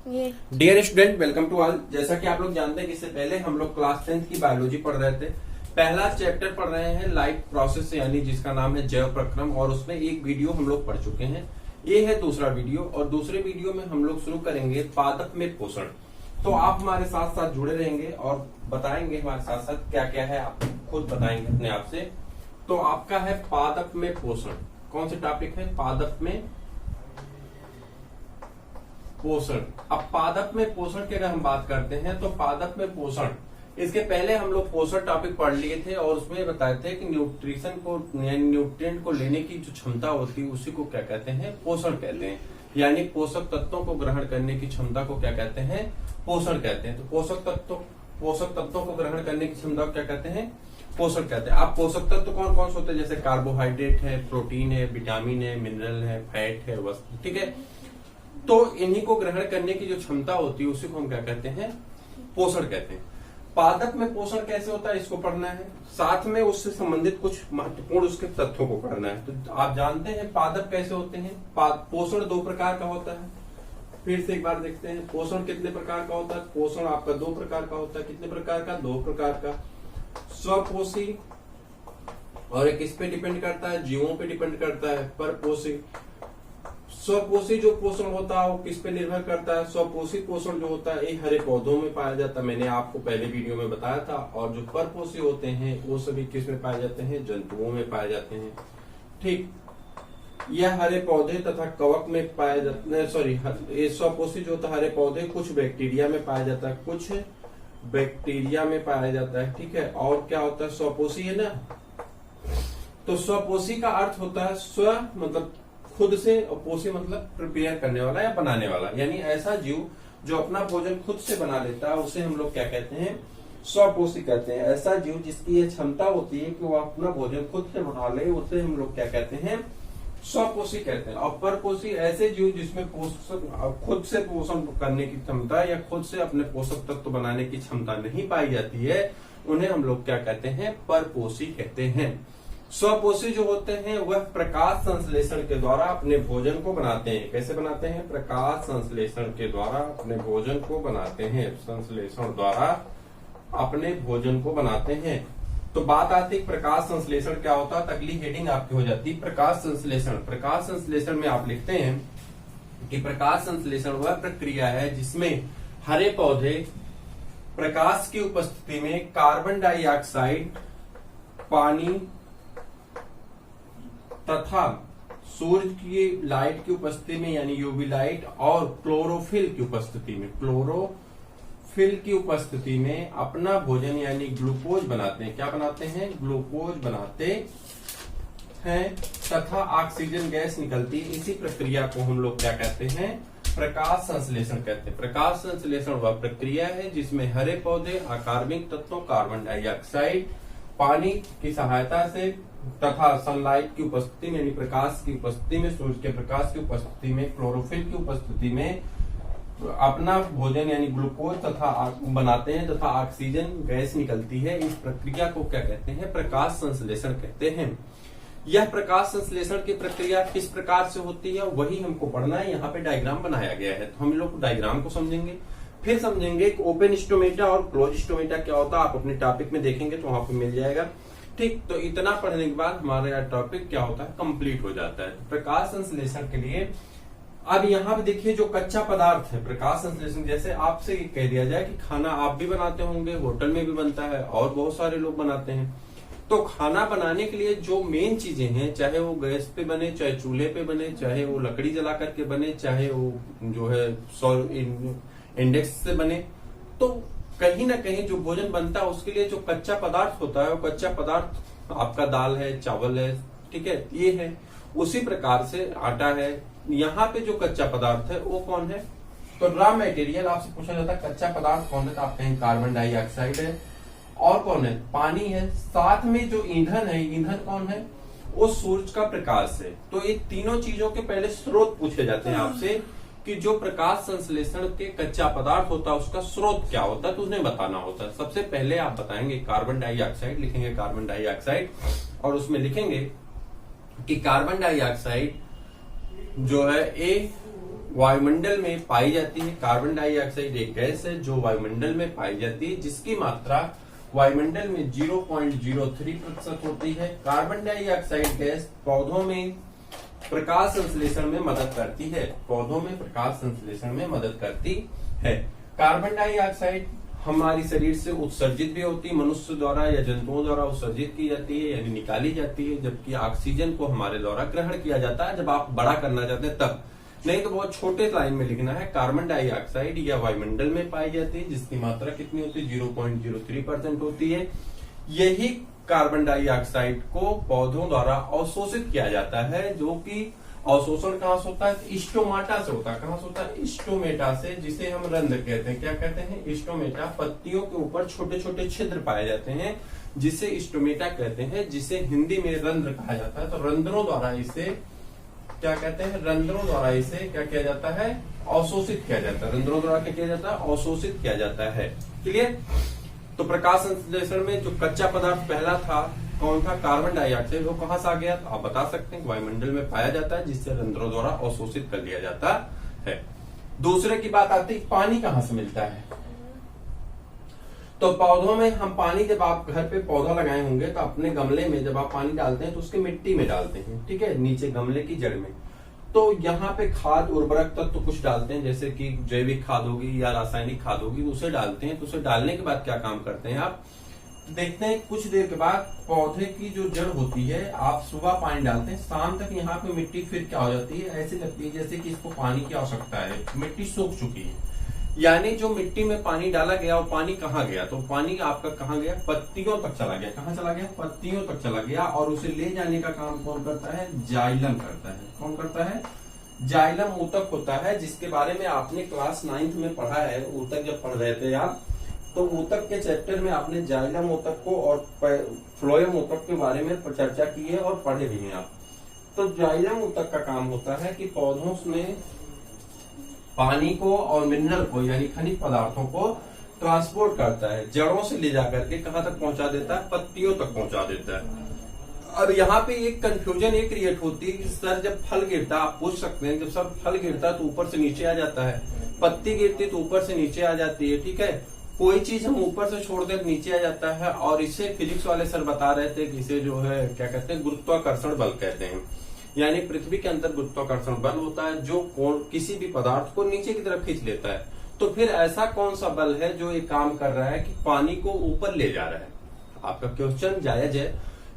Dear student, welcome to all. जैसा कि आप लोग जानते हैं कि इससे पहले हम लोग क्लास 10th की बायोलॉजी पढ़ रहे थे। पहला चैप्टर पढ़ रहे हैं लाइफ प्रोसेस यानी जिसका नाम है जैव प्रक्रम, और उसमें एक वीडियो हम लोग पढ़ चुके हैं। ये है दूसरा वीडियो, और दूसरे वीडियो में हम लोग शुरू करेंगे पादप में पोषण। तो आप हमारे साथ साथ जुड़े रहेंगे और बताएंगे हमारे साथ साथ क्या क्या है, आप खुद बताएंगे अपने आप से। तो आपका है पादप में पोषण। कौन सा टॉपिक है? पादप में पोषण। अब पादप में पोषण की अगर हम बात करते हैं तो पादप में पोषण, इसके पहले हम लोग पोषण टॉपिक पढ़ लिए थे और उसमें बताए थे कि न्यूट्रिशन को यानी न्यूट्रिएंट को लेने की जो क्षमता होती है उसी को क्या कहते हैं? पोषण कहते हैं। यानी पोषक तत्वों को ग्रहण करने की क्षमता को क्या कहते हैं? पोषण कहते हैं। तो पोषक तत्वों को ग्रहण करने की क्षमता को क्या कहते हैं? पोषण कहते हैं। आप पोषक तत्व कौन कौन से होते हैं? जैसे कार्बोहाइड्रेट है, प्रोटीन है, विटामिन है, मिनरल है, फैट है, वस्तु, ठीक है। तो इन्हीं को ग्रहण करने की जो क्षमता होती है उसी को हम क्या कहते हैं? पोषण कहते हैं। पादप में पोषण कैसे होता है इसको पढ़ना है, साथ में उससे संबंधित कुछ महत्वपूर्ण उसके तथ्यों को पढ़ना है। तो आप जानते हैं पादप कैसे होते हैं। पोषण दो प्रकार का होता है। फिर से एक बार देखते हैं, पोषण कितने प्रकार का होता है? पोषण आपका दो प्रकार का होता है। कितने प्रकार का? दो प्रकार का। स्वपोषी और एक इस पे डिपेंड करता है, जीवों पे डिपेंड करता है, परपोषी। स्वपोषी जो पोषण होता है वो किस पे निर्भर करता है? स्वपोषी पोषण जो होता है ये हरे पौधों में पाया जाता है, मैंने आपको पहले वीडियो में बताया था। और जो परपोषी होते हैं वो सभी किस में पाए जाते हैं? जंतुओं में पाए जाते हैं। ठीक, यह हरे पौधे तथा कवक में पाया जाता है। सॉरी, ये स्वपोषी जो होता है हरे पौधे, कुछ बैक्टीरिया में पाया जाता है, कुछ बैक्टीरिया में पाया जाता है, ठीक है। और क्या होता है? स्वपोषी है ना। तो स्वपोषी का अर्थ होता है स्व मतलब खुद से, और पोषी मतलब प्रिपेयर करने वाला या बनाने वाला, यानी ऐसा जीव जो अपना भोजन खुद से बना लेता है उसे हम लोग क्या कहते हैं? स्वपोषी कहते हैं। ऐसा जीव जिसकी ये क्षमता होती है कि वो अपना भोजन खुद से बना ले उसे हम लोग क्या कहते हैं? स्वपोषी कहते हैं। और परपोषी ऐसे जीव जिसमें खुद से पोषण करने की क्षमता या खुद से अपने पोषक तत्व बनाने की क्षमता नहीं पाई जाती है, उन्हें हम लोग क्या कहते हैं? परपोषी कहते हैं। स्वपोषी जो होते हैं वह प्रकाश संश्लेषण के द्वारा अपने भोजन को बनाते हैं। कैसे बनाते हैं? प्रकाश संश्लेषण के द्वारा अपने भोजन को बनाते हैं। संश्लेषण द्वारा अपने भोजन को बनाते हैं। तो बात आती है प्रकाश संश्लेषण क्या होता है, तो अगली हेडिंग आपकी हो जाती है प्रकाश संश्लेषण। प्रकाश संश्लेषण में आप लिखते हैं कि प्रकाश संश्लेषण वह प्रक्रिया है जिसमें हरे पौधे प्रकाश की उपस्थिति में कार्बन डाइऑक्साइड, पानी तथा सूर्य की लाइट की उपस्थिति में यानी यूवी लाइट और क्लोरोफिल की उपस्थिति में अपना भोजन यानी ग्लूकोज बनाते हैं। क्या बनाते हैं? ग्लूकोज बनाते हैं तथा ऑक्सीजन गैस निकलती है। इसी प्रक्रिया को हम लोग क्या कहते हैं? प्रकाश संश्लेषण कहते हैं। प्रकाश संश्लेषण वह प्रक्रिया है जिसमें हरे पौधे अकार्बनिक तत्वों कार्बन डाइऑक्साइड, पानी की सहायता से तथा सनलाइट की उपस्थिति में यानी प्रकाश की उपस्थिति में, सूर्य के प्रकाश की उपस्थिति में, क्लोरोफिल की उपस्थिति में अपना भोजन यानी ग्लूकोज तथा बनाते हैं तथा ऑक्सीजन गैस निकलती है। इस प्रक्रिया को क्या कहते हैं? प्रकाश संश्लेषण कहते हैं। यह प्रकाश संश्लेषण की प्रक्रिया किस प्रकार से होती है वही हमको पढ़ना है। यहाँ पे डायग्राम बनाया गया है, तो हम लोग डायग्राम को समझेंगे, फिर समझेंगे कि ओपन स्टोमेटा और क्लोज स्टोमेटा क्या होता है। आप अपने टॉपिक में देखेंगे तो वहां पे मिल जाएगा। ठीक, तो इतना पढ़ने के बाद हमारा टॉपिक क्या होता है? कंप्लीट हो जाता है। तो प्रकाश संश्लेषण के लिए अब यहाँ पे देखिए जो कच्चा पदार्थ है प्रकाश संश्लेषण, जैसे आपसे कह दिया जाए कि खाना आप भी बनाते होंगे, होटल में भी बनता है और बहुत सारे लोग बनाते हैं। तो खाना बनाने के लिए जो मेन चीजें हैं, चाहे वो गैस पे बने, चाहे चूल्हे पे बने, चाहे वो लकड़ी जला करके बने, चाहे वो जो है इंडेक्स से बने, तो कहीं ना कहीं जो भोजन बनता है उसके लिए जो कच्चा पदार्थ होता है वो कच्चा पदार्थ आपका दाल है, चावल है, ठीक है, ये है। उसी प्रकार से आटा है। यहाँ पे जो कच्चा पदार्थ है वो कौन है? तो रॉ मटेरियल आपसे पूछा जाता है कच्चा पदार्थ कौन है, तो आप कहें कार्बन डाइऑक्साइड है। और कौन है? पानी है। साथ में जो ईंधन है, ईंधन कौन है? वो सूरज का प्रकाश है। तो ये तीनों चीजों के पहले स्रोत पूछे जाते हैं आपसे कि जो प्रकाश संश्लेषण के कच्चा पदार्थ होता है उसका स्रोत क्या होता है, तो उन्हें बताना होता है। सबसे पहले आप बताएंगे कार्बन डाइऑक्साइड, लिखेंगे कार्बन डाइऑक्साइड, और उसमें लिखेंगे कि कार्बन डाइऑक्साइड जो है वायुमंडल में पाई जाती है। कार्बन डाइऑक्साइड एक गैस है जो वायुमंडल में पाई जाती है, जिसकी मात्रा वायुमंडल में 0.03% होती है। कार्बन डाइऑक्साइड गैस पौधों में प्रकाश संश्लेषण में मदद करती है, पौधों में प्रकाश संश्लेषण में मदद करती है। कार्बन डाइऑक्साइड हमारी शरीर से उत्सर्जित भी होती है, मनुष्य द्वारा या जंतुओं द्वारा उत्सर्जित की जाती है यानी निकाली जाती है, जबकि ऑक्सीजन को हमारे द्वारा ग्रहण किया जाता है जब आप बड़ा करना चाहते हैं तब। नहीं तो बहुत छोटे लाइन में लिखना है, कार्बन डाइऑक्साइड या वायुमंडल में पाई जाती है, जिसकी मात्रा कितनी होती है 0.03% होती है। यही कार्बन डाइऑक्साइड को पौधों द्वारा अवशोषित किया जाता है, जो कि अवशोषण कहाँ से होता है, स्टोमाटा से होता है। कहाँ से होता है, स्टोमेटा से, जिसे हम रंध्र कहते हैं। क्या कहते हैं, स्टोमेटा। पत्तियों के ऊपर छोटे छोटे छिद्र पाए जाते हैं जिसे स्टोमेटा कहते हैं, जिसे हिंदी में रंध्र कहा जाता है। तो रंध्रों द्वारा इसे क्या कहते हैं, रंध्रों द्वारा इसे क्या किया जाता है, अवशोषित किया जाता है। रंध्रों द्वारा क्या किया जाता है, अवशोषित किया जाता है। क्लियर। तो प्रकाश संश्लेषण में जो कच्चा पदार्थ पहला था कौन था, कार्बन डाइऑक्साइड। वो कहां से आ गया, तो आप बता सकते हैं वायुमंडल में पाया जाता है, जिससे रंध्रों द्वारा अवशोषित कर लिया जाता है। दूसरे की बात आती है पानी कहां से मिलता है। तो पौधों में हम पानी, जब आप घर पे पौधा लगाए होंगे तो अपने गमले में जब आप पानी डालते हैं तो उसके मिट्टी में डालते हैं, ठीक है, नीचे गमले की जड़ में। तो यहाँ पे खाद उर्वरक तत्व तो कुछ डालते हैं, जैसे कि जैविक खाद होगी या रासायनिक खाद होगी, उसे डालते हैं। तो उसे डालने के बाद क्या काम करते हैं आप, देखते हैं कुछ देर के बाद पौधे की जो जड़ होती है, आप सुबह पानी डालते हैं, शाम तक यहाँ पे मिट्टी फिर क्या हो जाती है, ऐसी लगती है जैसे कि इसको पानी की आवश्यकता है, मिट्टी सूख चुकी है। यानी जो मिट्टी में पानी डाला गया वो पानी कहाँ गया, तो पानी आपका कहाँ गया, पत्तियों तक चला गया। कहाँ चला गया, पत्तियों तक चला गया। और उसे ले जाने का काम कौन करता है, जाइलम करता है। कौन करता है, जाइलम ऊतक होता है, जिसके बारे में आपने क्लास 9th में पढ़ा है। ऊतक जब पढ़ रहे थे आप, तो ऊतक के चैप्टर में आपने जाइलम ऊतक को और फ्लोएम ऊतक के बारे में चर्चा की है और पढ़े भी हैं आप। तो जाइलम ऊतक का काम होता है कि पौधों में पानी को और मिनरल को यानी खनिज पदार्थों को ट्रांसपोर्ट करता है, जड़ों से ले जाकर के कहां तक पहुंचा देता है, पत्तियों तक पहुंचा देता है। अब यहाँ पे एक कंफ्यूजन ये क्रिएट होती है कि सर जब फल गिरता है, आप पूछ सकते हैं, जब सर फल गिरता है तो ऊपर से नीचे आ जाता है, पत्ती गिरती है तो ऊपर से नीचे आ जाती है, ठीक है। कोई चीज हम ऊपर से छोड़ दें तो नीचे आ जाता है। और इसे फिजिक्स वाले सर बता रहे थे कि इसे जो है क्या कहते हैं, गुरुत्वाकर्षण बल कहते हैं। यानी पृथ्वी के अंदर गुरुत्वाकर्षण बल होता है जो किसी भी पदार्थ को नीचे की तरफ खींच लेता है। तो फिर ऐसा कौन सा बल है जो ये काम कर रहा है कि पानी को ऊपर ले जा रहा है। आपका क्वेश्चन जायज है।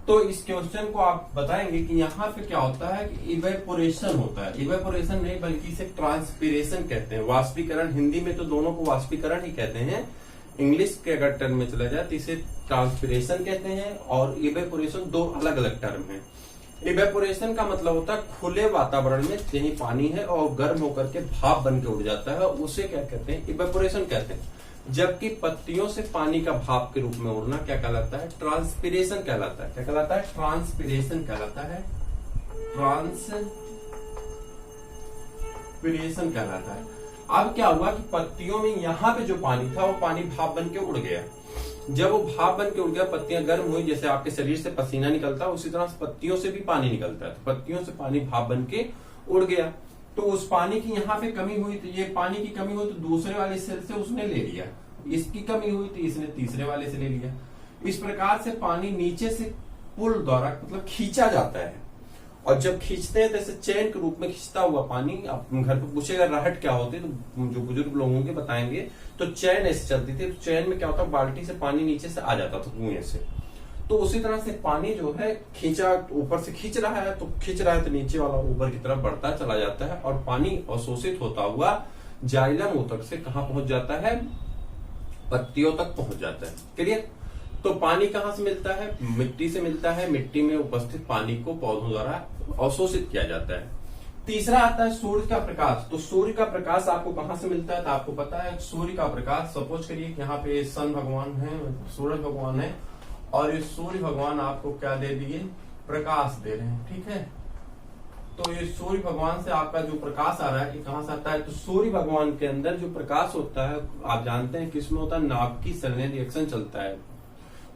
तो इस क्वेश्चन को आप बताएंगे कि यहाँ पे क्या होता है कि इवेपोरेशन होता है। इवेपोरेशन नहीं बल्कि इसे ट्रांसपीरेशन कहते हैं। वाष्पीकरण, हिंदी में तो दोनों को वाष्पीकरण ही कहते हैं, इंग्लिश के अगर टर्म में चला जाए तो इसे ट्रांसपीरेशन कहते हैं। और इवेपोरेशन दो अलग अलग टर्म है। इवेपोरेशन का मतलब होता है खुले वातावरण में कहीं पानी है और गर्म होकर के भाप बन के उड़ जाता है, उसे क्या कहते हैं, इवेपोरेशन कहते हैं। जबकि पत्तियों से पानी का भाप के रूप में उड़ना क्या कहलाता है, ट्रांसपीरेशन कहलाता है। क्या कहलाता है, ट्रांसपीरेशन कहलाता है, ट्रांसपीरेशन कहलाता है। अब क्या हुआ कि पत्तियों में यहाँ पे जो पानी था वो पानी भाप बन के उड़ गया। जब वो भाप बन के उड़ गया, पत्तियां गर्म हुई, जैसे आपके शरीर से पसीना निकलता है उसी तरह पत्तियों से भी पानी निकलता है। तो पत्तियों से पानी भाप बन के उड़ गया। तो उस पानी की यहाँ पे कमी हुई, तो ये पानी की कमी हुई तो दूसरे वाले सेल से उसने ले लिया। इसकी कमी हुई तो इसने तीसरे वाले से ले लिया। इस प्रकार से पानी नीचे से पुल द्वारा मतलब खींचा जाता है। और जब खींचते हैं तो ऐसे चैन के रूप में खींचता हुआ पानी, आप घर पे पूछेगा राहट क्या होती है तो जो बुजुर्ग लोग होंगे बताएंगे। तो चैन ऐसे चलती थी, तो चैन में क्या होता है, बाल्टी से पानी नीचे से आ जाता था कुएं से। तो उसी तरह से पानी जो है खींचा, ऊपर से खींच रहा है, तो खींच रहा है तो नीचे वाला ऊपर की तरफ बढ़ता चला जाता है और पानी अवशोषित होता हुआ जाइलम ऊतक से कहां पहुंच जाता है, पत्तियों तक पहुंच जाता है। क्लियर। तो पानी कहां से मिलता है, मिट्टी से मिलता है। मिट्टी में उपस्थित पानी को पौधों द्वारा अवशोषित किया जाता है। तीसरा आता है सूर्य का प्रकाश। तो सूर्य का प्रकाश आपको कहां से मिलता है, तो आपको पता है सूर्य का प्रकाश, सपोज करिए कि यहाँ पे सन भगवान है, सूरज भगवान है, और ये सूर्य भगवान आपको क्या दे दिए, प्रकाश दे रहे हैं, ठीक है। तो ये सूर्य भगवान से आपका जो प्रकाश आ रहा है कि कहां से आता है, तो सूर्य भगवान के अंदर जो प्रकाश होता है आप जानते हैं किसमें होता है, नाभिकीय संलयन रिएक्शन चलता है।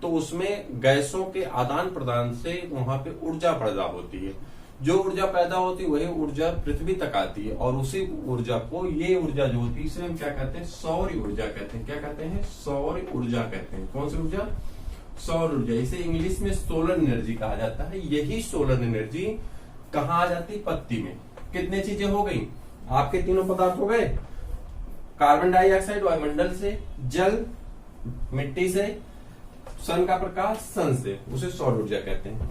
तो उसमें गैसों के आदान प्रदान से वहां पे ऊर्जा पैदा होती है। जो ऊर्जा पैदा होती है वही ऊर्जा पृथ्वी तक आती है, और उसी ऊर्जा को, ये ऊर्जा जो होती है इसे हम क्या कहते हैं, सौर ऊर्जा कहते हैं। क्या कहते हैं, सौर ऊर्जा कहते हैं। कौन सी ऊर्जा, सौर ऊर्जा। इसे इंग्लिश में सोलर एनर्जी कहा जाता है। यही सोलर एनर्जी कहाँ आ जाती है, पत्ती में। कितने चीजें हो गई आपके, तीनों पदार्थ हो गए, कार्बन डाइऑक्साइड वायुमंडल से, जल मिट्टी से, सन का प्रकाश सन से, उसे सौर ऊर्जा कहते हैं।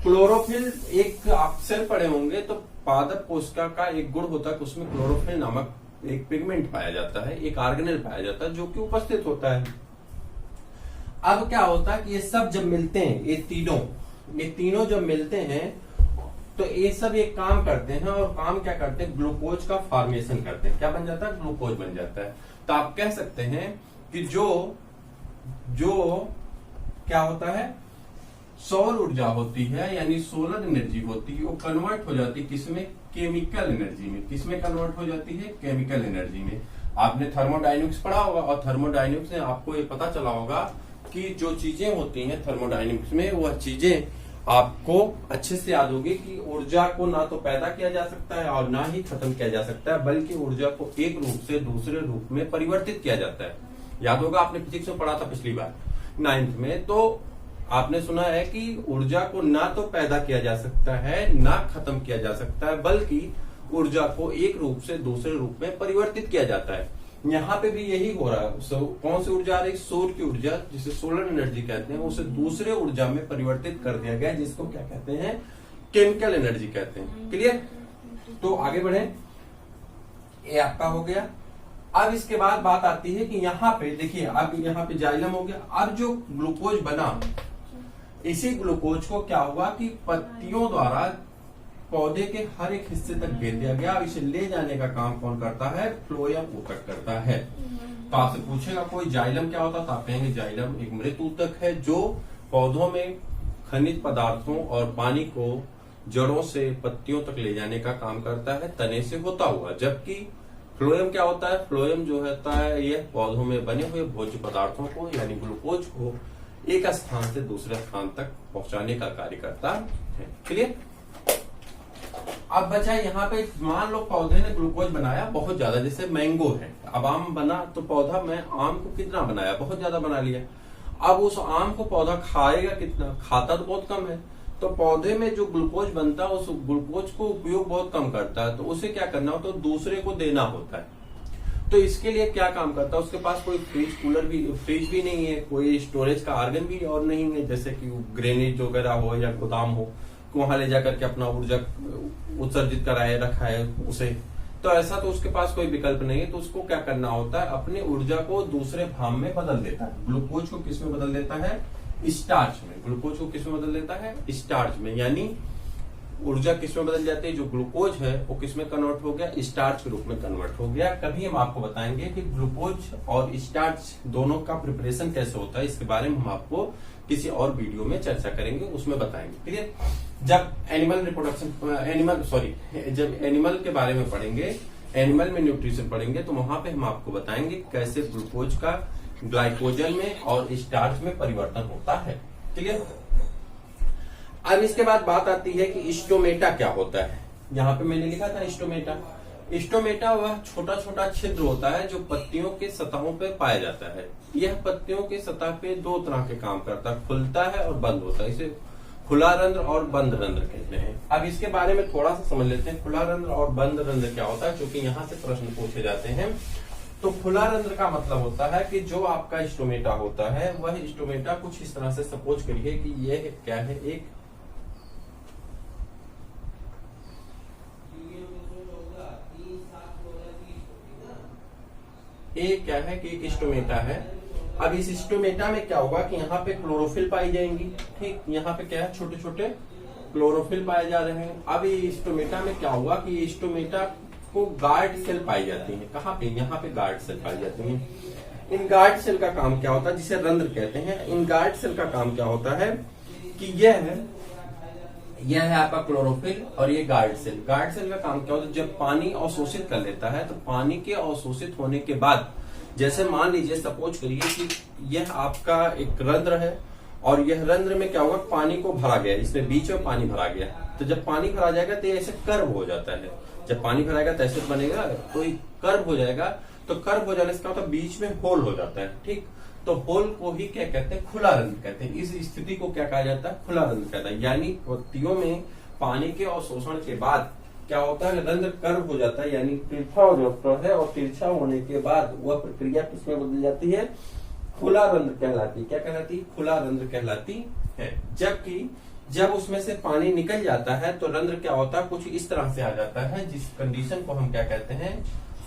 क्लोरोफिल, एक आप सेल पढ़े होंगे तो पादप कोशिका का एक गुण होता है, उसमें क्लोरोफिल नामक एक पिगमेंट पाया जाता है, एक ऑर्गेनेल पाया जाता है जो कि उपस्थित होता है। अब क्या होता है कि ये सब जब मिलते हैं, ये तीनों जब मिलते हैं तो ये सब एक काम करते हैं, और काम क्या करते हैं, ग्लूकोज का फॉर्मेशन करते हैं। क्या बन जाता है, ग्लूकोज बन जाता है। तो आप कह सकते हैं कि जो क्या होता है, सौर ऊर्जा होती है यानी सोलर एनर्जी होती है, वो कन्वर्ट हो जाती है किसमें, केमिकल एनर्जी में। किसमें कन्वर्ट हो जाती है, केमिकल एनर्जी में। आपने थर्मोडायनेमिक्स पढ़ा होगा, और थर्मोडायनेमिक्स में आपको ये पता चला होगा कि जो चीजें होती हैं थर्मोडायनेमिक्स में, वह चीजें आपको अच्छे से याद होगी कि ऊर्जा को ना तो पैदा किया जा सकता है और ना ही खत्म किया जा सकता है, बल्कि ऊर्जा को एक रूप से दूसरे रूप में परिवर्तित किया जाता है। याद होगा, आपने फिजिक्स में पढ़ा था पिछली बार 9th में, तो आपने सुना है कि ऊर्जा को ना तो पैदा किया जा सकता है ना खत्म किया जा सकता है, बल्कि ऊर्जा को एक रूप से दूसरे रूप में परिवर्तित किया जाता है। यहाँ पे भी यही हो रहा है। कौन सी ऊर्जा आ रही, सौर की ऊर्जा, जिसे सोलर एनर्जी कहते हैं, उसे दूसरे ऊर्जा में परिवर्तित कर दिया गया, जिसको क्या कहते हैं, केमिकल एनर्जी कहते हैं। क्लियर। तो आगे बढ़े, ये आपका हो गया। अब इसके बाद बात आती है कि यहाँ पे देखिए, अब यहाँ पे जाइलम हो गया। अब जो ग्लूकोज बना, इसी ग्लूकोज को क्या हुआ कि पत्तियों द्वारा पौधे के हर एक हिस्से तक भेज दिया गया। अब इसे ले जाने का काम कौन करता है, फ्लोएम ऊतक करता है। तो आपसे पूछेगा कोई जाइलम क्या होता है, तो आप कहेंगे जाइलम एक मृत ऊतक है जो पौधों में खनिज पदार्थों और पानी को जड़ों से पत्तियों तक ले जाने का काम करता है, तने से होता हुआ। जबकि फ्लोएम क्या होता है, फ्लोएम जो होता है यह पौधों में बने हुए भोज्य पदार्थों को यानी ग्लूकोज को एक स्थान से दूसरे स्थान तक पहुंचाने का कार्य करता है। क्लियर। अब बचा यहाँ पे, मान लो पौधे ने ग्लूकोज बनाया बहुत ज्यादा, जैसे मैंगो है, अब आम बना तो पौधा में आम को कितना बनाया, बहुत ज्यादा बना लिया। अब उस आम को पौधा खाएगा कितना, खाता तो बहुत कम है। तो पौधे में जो ग्लूकोज बनता है उस ग्लूकोज को उपयोग बहुत कम करता है, तो उसे क्या करना होता है, दूसरे को देना होता है। तो इसके लिए क्या काम करता है, उसके पास कोई फ्रिज भी नहीं है, कोई स्टोरेज का ऑर्गन भी और नहीं है, जैसे कि ग्रेनेज वगैरह हो या गोदाम हो, वहां ले जाकर के अपना ऊर्जा उत्सर्जित कराए रखा है उसे। तो ऐसा तो उसके पास कोई विकल्प नहीं है, तो उसको क्या करना होता है, अपनी ऊर्जा को दूसरे भाग में बदल देता है। ग्लूकोज को किस में बदल देता है, स्टार्च में। ग्लूकोज को किस में बदल देता है, स्टार्च में। यानी ऊर्जा किस में बदल जाती है, जो ग्लूकोज है वो किस में कन्वर्ट हो गया, स्टार्च के रूप में कन्वर्ट हो गया। कभी हम आपको बताएंगे कि ग्लूकोज और स्टार्च दोनों का प्रिपरेशन कैसे होता है, इसके बारे में हम आपको किसी और वीडियो में चर्चा करेंगे, उसमें बताएंगे। क्लियर। जब जब एनिमल के बारे में पढ़ेंगे, एनिमल में न्यूट्रिशन पढ़ेंगे, तो वहां पे हम आपको बताएंगे कैसे ग्लूकोज का ग्लाइकोजन में और स्टार्च में परिवर्तन होता है। क्लियर। अब इसके बाद बात आती है कि स्टोमेटा क्या होता है। यहाँ पे मैंने लिखा था स्टोमेटा। स्टोमेटा वह छोटा छोटा छिद्र होता है जो पत्तियों के सतहों पे पाया जाता है। यह पत्तियों के सतह पे दो तरह के काम करता है, खुलता है और बंद होता है। इसे खुला रंध्र और बंद रंध्र कहते हैं। अब इसके बारे में थोड़ा सा समझ लेते हैं, खुला रंध्र और बंद रंध्र क्या होता है, क्योंकि यहाँ से प्रश्न पूछे जाते हैं। तो खुला रंध्र का मतलब होता है कि जो आपका स्टोमेटा होता है वह स्टोमेटा कुछ इस तरह से, सपोज करिए कि यह क्या है, एक क्या है कि एक स्टोमेटा है। अब इस स्टोमेटा में क्या होगा कि यहाँ पे क्लोरोफिल पाई जाएंगी। ठीक, यहाँ पे क्या है, छोटे छोटे क्लोरोफिल पाए जा रहे हैं। अब ये स्टोमेटा में क्या हुआ कि स्टोमेटा को गार्ड सेल पाई जाती है। कहाँ पे, यहाँ पे गार्ड सेल पाई जाती है। इन गार्ड सेल का काम क्या होता है, जिसे रंध्र कहते हैं। इन गार्ड सेल का काम क्या होता है कि यह है आपका क्लोरोफिल और ये गार्ड सेल। गार्ड सेल का काम क्या होता है, जब पानी अवशोषित कर लेता है तो पानी के अवशोषित होने के बाद, जैसे मान लीजिए सपोज करिए कि यह आपका एक रंध्र है और यह रंध्र में क्या होगा, पानी को भरा गया, इसमें बीच में पानी भरा गया। तो जब पानी भरा जाएगा तो ये ऐसे कर्व हो जाता है। जब पानी भराएगा तो ऐसे बनेगा, तो ये कर्व हो जाएगा। तो कर्व हो जाने से क्या होता है, बीच में होल हो जाता है। ठीक, तो होल को ही क्या कहते हैं, खुला रंध्र कहते हैं। इस स्थिति को क्या कहा जाता है, खुला रंध्र कहता है। यानी पत्तियों में पानी के अवशोषण के बाद क्या होता है, रंध्र कर्व हो जाता है, यानी तिरछा हो जाता है। और तिरछा होने के बाद वह प्रक्रिया किसमें बदल जाती है, खुला रंध्र कहलाती है। क्या कहलाती है, खुला रंध्र कहलाती है। जबकि जब उसमें से पानी निकल जाता है तो रंध्र क्या होता है, कुछ इस तरह से आ जाता है, जिस कंडीशन को हम क्या कहते हैं,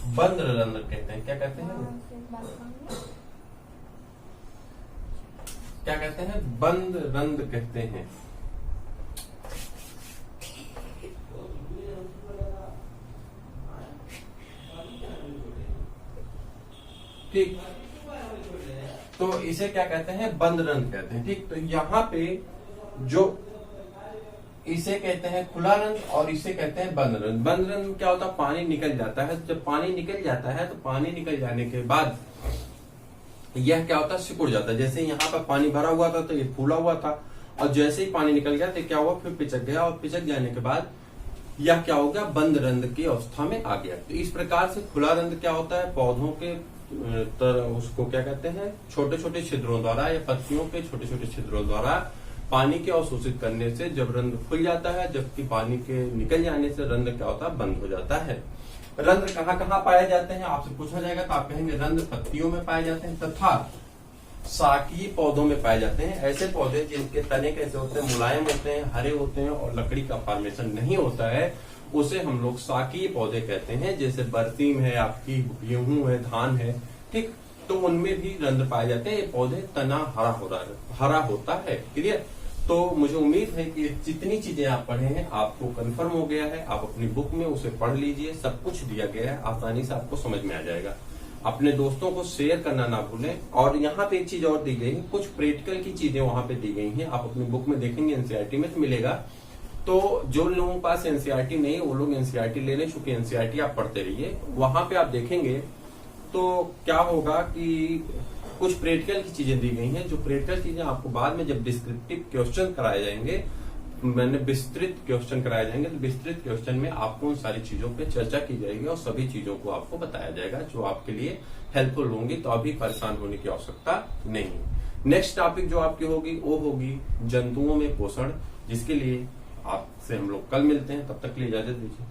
बंद रंध्र कहते हैं। क्या कहते हैं, क्या कहते हैं, बंद रंध्र कहते हैं। ठीक, तो इसे क्या कहते हैं, बंद रंध्र कहते हैं। ठीक, तो यहाँ पे जो इसे कहते हैं खुला रंध्र और इसे कहते हैं बंद रंध्र। बंद रंध्र क्या होता है, पानी निकल जाता है। जब पानी निकल जाता है तो पानी निकल जाने के बाद यह क्या होता है, सिकुड़ जाता है। जैसे यहाँ पर पानी भरा हुआ था तो ये फूला हुआ था, और जैसे ही पानी निकल गया तो क्या हुआ, फिर पिचक गया, और पिचक जाने के बाद यह क्या हो गया, बंद रंध्र की अवस्था में आ गया। तो इस प्रकार से खुला रंध्र क्या होता है, पौधों के उसको क्या कहते हैं, छोटे छोटे छिद्रों द्वारा या पत्तियों के छोटे छोटे छिद्रों द्वारा पानी के अवशोषित करने से जब रंध्र खुल जाता है, जबकि पानी के निकल जाने से रंध्र क्या होता है, बंद हो जाता है। रंध्र कहाँ कहाँ पाए जाते हैं, आपसे पूछा जाएगा तो आप कहेंगे रंध्र पत्तियों में पाए जाते हैं तथा शाकीय पौधों में पाए जाते हैं। ऐसे पौधे जिनके तने कैसे होते हैं, मुलायम होते हैं, हरे होते हैं और लकड़ी का फॉर्मेशन नहीं होता है, उसे हम लोग शाकीय पौधे कहते हैं। जैसे बरसीम है, आपकी गेहूं है, धान है, ठीक, तो उनमें भी रंध्र पाए जाते हैं। ये पौधे तना हरा होता है। क्लियर, तो मुझे उम्मीद है कि जितनी चीजें आप पढ़े हैं आपको कंफर्म हो गया है। आप अपनी बुक में उसे पढ़ लीजिए, सब कुछ दिया गया है, आसानी से आपको समझ में आ जाएगा। अपने दोस्तों को शेयर करना ना भूलें। और यहाँ पे एक चीज और दी गई है, कुछ प्रैक्टिकल की चीजें वहां पे दी गई हैं, आप अपनी बुक में देखेंगे, एनसीईआरटी में तो मिलेगा। तो जो लोगों के पास एनसीईआरटी नहीं है वो लोग एनसीईआरटी ले लें, चूंकि एनसीईआरटी आप पढ़ते रहिए। वहां पे आप देखेंगे तो क्या होगा कि कुछ प्रैक्टिकल की चीजें दी गई हैं, जो प्रैक्टिकल चीजें आपको बाद में जब डिस्क्रिप्टिव क्वेश्चन कराए जाएंगे, मैंने विस्तृत क्वेश्चन कराए जाएंगे, तो विस्तृत क्वेश्चन में आपको उन सारी चीजों पे चर्चा की जाएगी और सभी चीजों को आपको बताया जाएगा जो आपके लिए हेल्पफुल होंगी। तो अभी परेशान होने की आवश्यकता नहीं। नेक्स्ट टॉपिक जो आपकी होगी वो होगी जंतुओं में पोषण, जिसके लिए आपसे हम लोग कल मिलते हैं। तब तक के लिए इजाजत दीजिए।